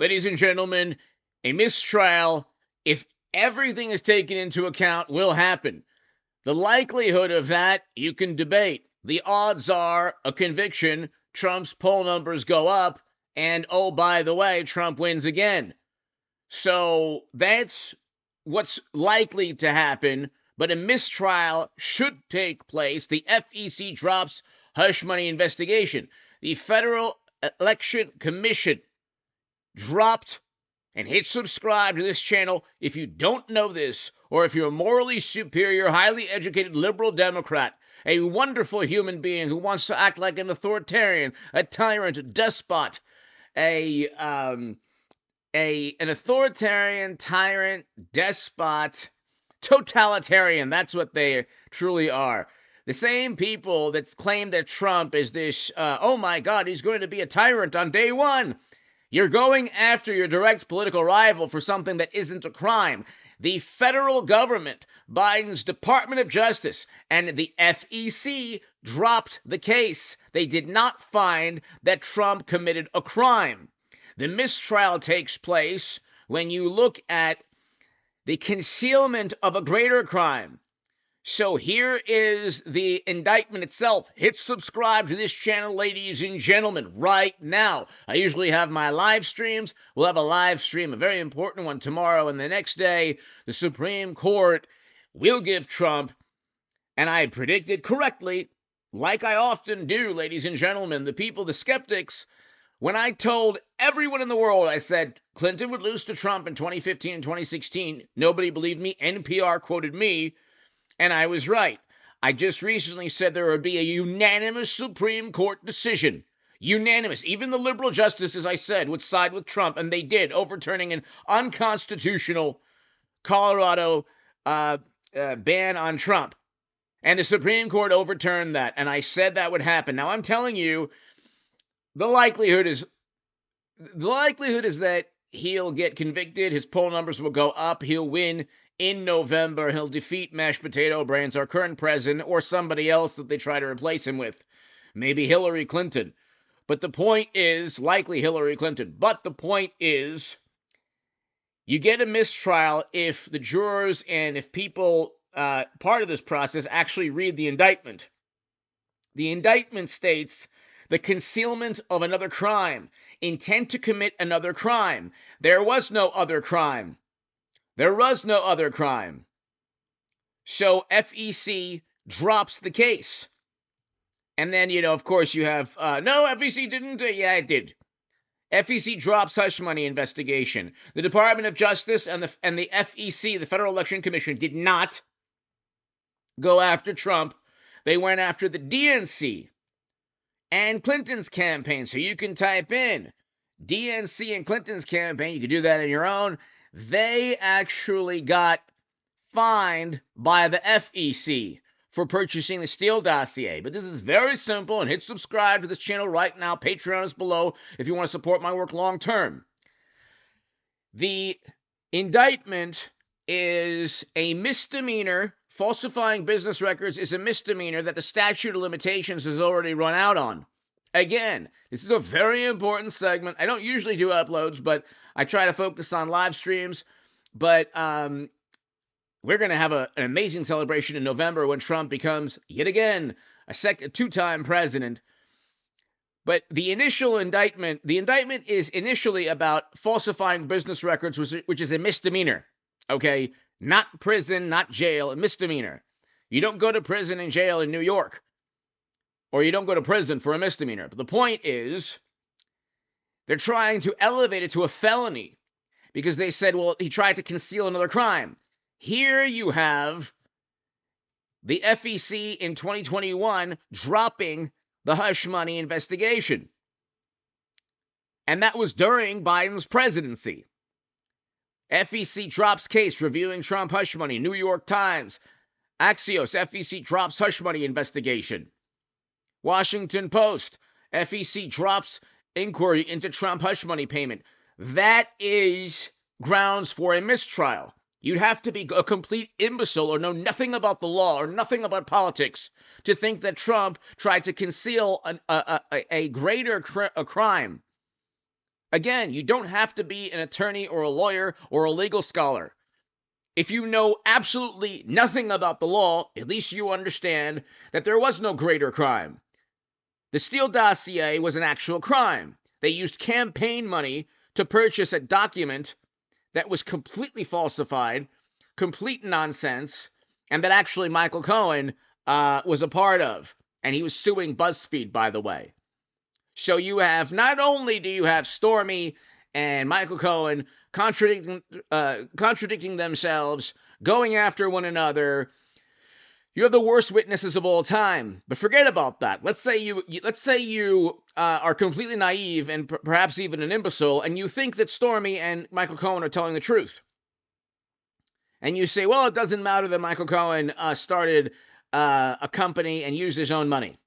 ladies and gentlemen, a mistrial, if everything is taken into account, will happen. The likelihood of that, you can debate. The odds are a conviction, Trump's poll numbers go up, and oh, by the way, Trump wins again. So that's what's likely to happen, but a mistrial should take place. The FEC drops hush money investigation. The Federal Election Commission dropped and hit subscribe to this channel if you don't know this, or if you're a morally superior, highly educated liberal Democrat, a wonderful human being who wants to act like an authoritarian, a tyrant, a despot, an authoritarian, tyrant, despot, totalitarian. That's what they truly are. The same people that claim that Trump is this, oh my God, he's going to be a tyrant on day one. You're going after your direct political rival for something that isn't a crime. The federal government, Biden's Department of Justice, and the FEC dropped the case. They did not find that Trump committed a crime. The mistrial takes place when you look at the concealment of a greater crime. So here is the indictment itself. Hit subscribe to this channel, ladies and gentlemen, right now. I usually have my live streams. We'll have a live stream, a very important one tomorrow, and the next day, the Supreme Court will give Trump, and I predicted correctly, like I often do, ladies and gentlemen, the people, the skeptics, when I told everyone in the world, I said Clinton would lose to Trump in 2015 and 2016, nobody believed me. NPR quoted me. And I was right. I just recently said there would be a unanimous Supreme Court decision. Unanimous. Even the liberal justices, I said, would side with Trump, and they did, overturning an unconstitutional Colorado ban on Trump. And the Supreme Court overturned that, and I said that would happen. Now, I'm telling you, the likelihood is that he'll get convicted, his poll numbers will go up, he'll win in November. He'll defeat Mashed Potato Brains, our current president, or somebody else that they try to replace him with. Maybe Hillary Clinton. But the point is, likely Hillary Clinton. But the point is, you get a mistrial if the jurors and if people part of this process actually read the indictment. The indictment states the concealment of another crime, intent to commit another crime. There was no other crime. There was no other crime. So FEC drops the case. And then, of course, you have, no, FEC didn't. Yeah, it did. FEC drops hush money investigation. The Department of Justice and the FEC, the Federal Election Commission, did not go after Trump. They went after the DNC and Clinton's campaign. So you can type in DNC and Clinton's campaign. You can do that on your own. They actually got fined by the FEC for purchasing the Steele dossier. But this is very simple, and hit subscribe to this channel right now. Patreon is below if you want to support my work long term. The indictment is a misdemeanor. Falsifying business records is a misdemeanor that the statute of limitations has already run out on. Again, this is a very important segment. I don't usually do uploads, but I try to focus on live streams. But we're going to have an amazing celebration in November when Trump becomes, yet again, a two-time president. But the indictment is initially about falsifying business records, which is a misdemeanor. Okay? Not prison, not jail, a misdemeanor. You don't go to prison and jail in New York. Or you don't go to prison for a misdemeanor. But the point is, they're trying to elevate it to a felony because they said, well, he tried to conceal another crime. Here you have the FEC in 2021 dropping the hush money investigation. And that was during Biden's presidency. FEC drops case reviewing Trump hush money. New York Times. Axios, FEC drops hush money investigation. Washington Post, FEC drops inquiry into Trump hush money payment. That is grounds for a mistrial. You'd have to be a complete imbecile or know nothing about the law or nothing about politics to think that Trump tried to conceal a greater crime, Again, you don't have to be an attorney or a lawyer or a legal scholar. If you know absolutely nothing about the law, at least you understand that there was no greater crime. The Steele dossier was an actual crime. They used campaign money to purchase a document that was completely falsified, complete nonsense, and that actually Michael Cohen was a part of. And he was suing BuzzFeed, by the way. So you have, not only do you have Stormy and Michael Cohen contradicting themselves, going after one another. You have the worst witnesses of all time. But forget about that. Let's say you are completely naive and perhaps even an imbecile, and you think that Stormy and Michael Cohen are telling the truth. And you say, well, it doesn't matter that Michael Cohen started a company and used his own money.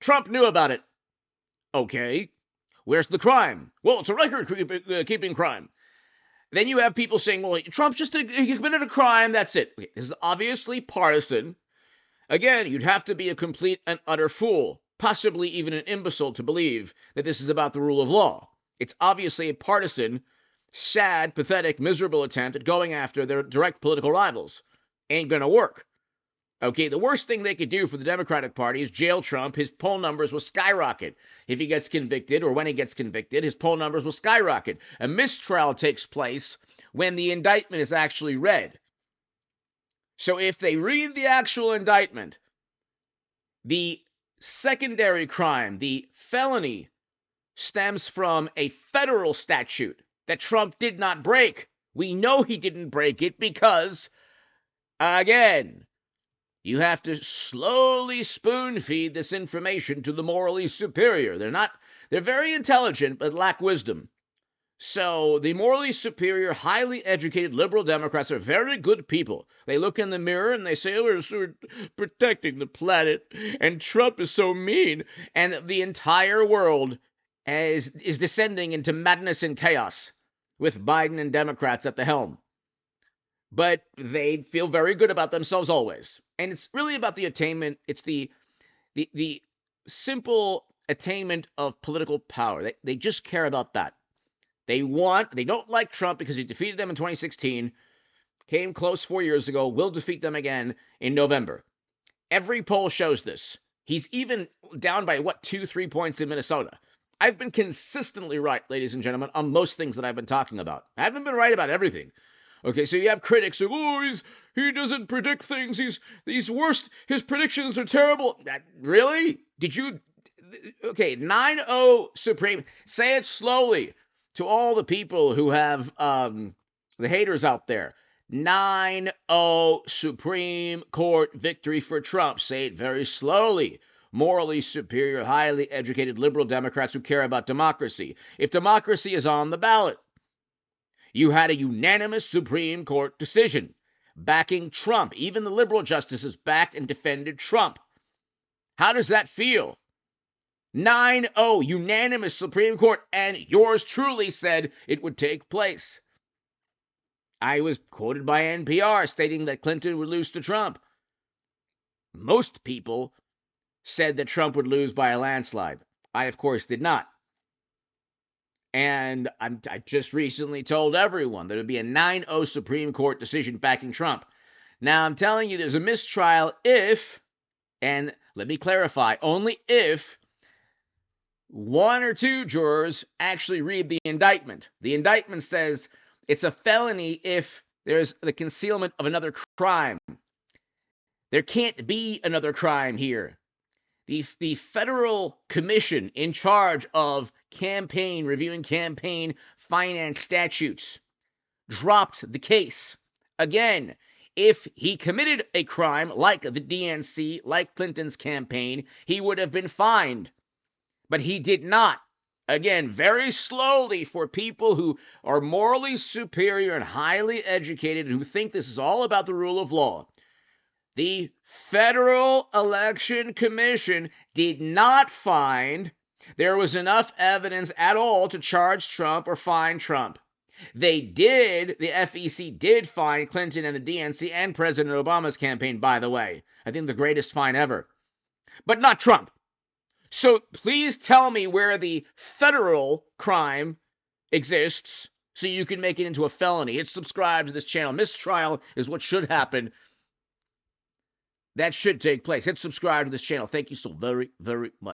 Trump knew about it. Okay, where's the crime? Well, it's a record-keeping crime. Then you have people saying, well, Trump just committed a crime, that's it. Okay, this is obviously partisan. Again, you'd have to be a complete and utter fool, possibly even an imbecile, to believe that this is about the rule of law. It's obviously a partisan, sad, pathetic, miserable attempt at going after their direct political rivals. Ain't gonna work. Okay, the worst thing they could do for the Democratic Party is jail Trump. His poll numbers will skyrocket. If he gets convicted, or when he gets convicted, his poll numbers will skyrocket. A mistrial takes place when the indictment is actually read. So if they read the actual indictment, the secondary crime, the felony, stems from a federal statute that Trump did not break. We know he didn't break it because, again, you have to slowly spoon-feed this information to the morally superior. They're very intelligent, but lack wisdom. So the morally superior, highly educated liberal Democrats are very good people. They look in the mirror and they say, oh, we're protecting the planet, and Trump is so mean. And the entire world is descending into madness and chaos with Biden and Democrats at the helm. But they feel very good about themselves always. And it's really about the attainment. It's the simple attainment of political power. They just care about that. They don't like Trump because he defeated them in 2016, came close 4 years ago, will defeat them again in November. Every poll shows this. He's even down by, 2-3 points in Minnesota. I've been consistently right, ladies and gentlemen, on most things that I've been talking about. I haven't been right about everything. Okay, so you have critics who, he doesn't predict things. He's worst. His predictions are terrible. Really? Did you? Okay, 9-0 Supreme. Say it slowly to all the people who have the haters out there. 9-0 Supreme Court victory for Trump. Say it very slowly. Morally superior, highly educated liberal Democrats who care about democracy. If democracy is on the ballot, you had a unanimous Supreme Court decision backing Trump. Even the liberal justices backed and defended Trump. How does that feel? 9-0, unanimous Supreme Court, and yours truly said it would take place. I was quoted by NPR stating that Clinton would lose to Trump. Most people said that Trump would lose by a landslide. I, of course, did not. And I just recently told everyone that it would be a 9-0 Supreme Court decision backing Trump. Now, I'm telling you there's a mistrial if, and let me clarify, only if one or two jurors actually read the indictment. The indictment says it's a felony if there's the concealment of another crime. There can't be another crime here. The federal commission in charge of reviewing campaign finance statutes, dropped the case. Again, if he committed a crime like the DNC, like Clinton's campaign, he would have been fined. But he did not. Again, very slowly for people who are morally superior and highly educated and who think this is all about the rule of law. The Federal Election Commission did not find there was enough evidence at all to charge Trump or fine Trump. The FEC did fine Clinton and the DNC and President Obama's campaign, by the way. I think the greatest fine ever. But not Trump. So please tell me where the federal crime exists, so you can make it into a felony. Hit subscribe to this channel. Mistrial is what should happen. That should take place. Hit subscribe to this channel. Thank you so very, very much.